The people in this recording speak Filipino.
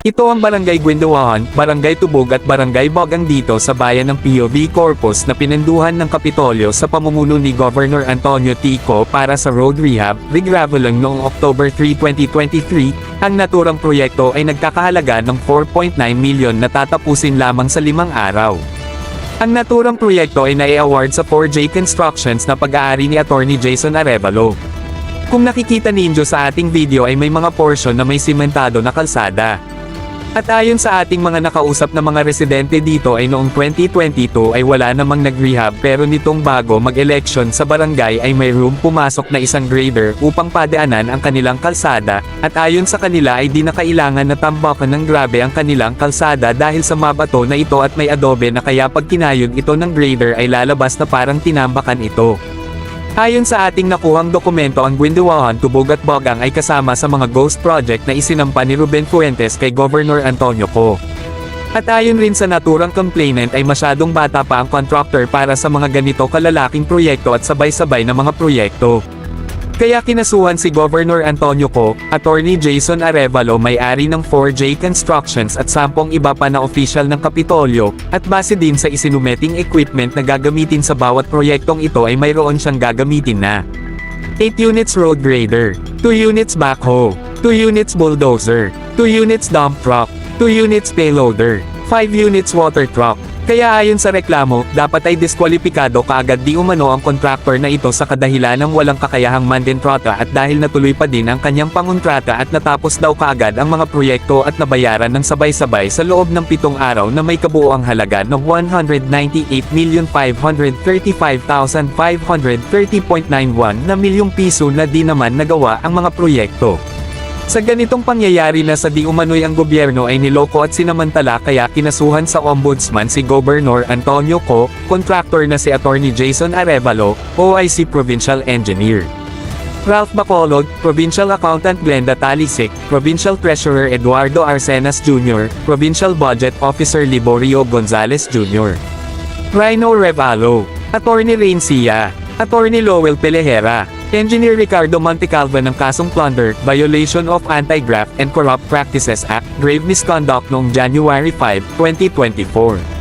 Ito ang Barangay Guinduahan, Barangay Tubog at Barangay Bogang dito sa bayan ng POV Corpus na pinanduhan ng Kapitolyo sa pamumuno ni Governor Antonio Tico para sa road rehab, regraveling noong October 3, 2023, ang naturang proyekto ay nagkakahalaga ng 4.9 milyon na tatapusin lamang sa 5 araw. Ang naturang proyekto ay nai-award sa 4J Constructions na pag-aari ni Attorney Jason Arevalo. Kung nakikita ninyo sa ating video ay may mga portion na may simentado na kalsada. At ayon sa ating mga nakausap na mga residente dito ay noong 2022 ay wala namang nag-rehab pero nitong bago mag-election sa barangay ay may room pumasok na isang grader upang padaanan ang kanilang kalsada, at ayon sa kanila ay di na kailangan na tambakan ng grabe ang kanilang kalsada dahil sa mabato na ito at may adobe na kaya pag kinayod ito ng grader ay lalabas na parang tinambakan ito. Ayon sa ating nakuhang dokumento, ang Guinduahan, Tubog at Bogang ay kasama sa mga ghost project na isinampa ni Ruben Fuentes kay Governor Antonio Co. At ayon rin sa naturang complainant ay masyadong bata pa ang contractor para sa mga ganito kalalaking proyekto at sabay-sabay na mga proyekto. Kaya kinasuhan si Governor Antonio Co, Attorney Jason Arevalo, may-ari ng 4J Constructions at 10 iba pa na opisyal ng Kapitolyo, at base din sa isinumeting equipment na gagamitin sa bawat proyektong ito ay mayroon siyang gagamitin na 8 units road grader, 2 units backhoe, 2 units bulldozer, 2 units dump truck, 2 units payloader, 5 units water truck. Kaya ayon sa reklamo, dapat ay diskwalipikado kaagad di umano ang contractor na ito sa kadahilan ng walang kakayahang mandentrata, at dahil natuloy pa din ang kanyang pangontrata at natapos daw kaagad ang mga proyekto at nabayaran ng sabay-sabay sa loob ng 7 araw na may kabuoang halaga ng 198,535,530.91 na milyong piso na di naman nagawa ang mga proyekto. Sa ganitong pangyayari na sa di umano'y ang gobyerno ay niloko at sinamantala, kaya kinasuhan sa ombudsman si Governor Antonio Co, contractor na si Attorney Jason Arevalo, OIC Provincial Engineer Ralph Bacolod, Provincial Accountant Glenda Talisic, Provincial Treasurer Eduardo Arcenas Jr., Provincial Budget Officer Liborio Gonzales Jr., Rhino Revalo, Attorney Rain Sia, Attorney Lowell Pelejera, Engineer Ricardo Montecalva ng kasong plunder, violation of Anti-Graft and Corrupt Practices Act, grave misconduct noong January 5, 2024.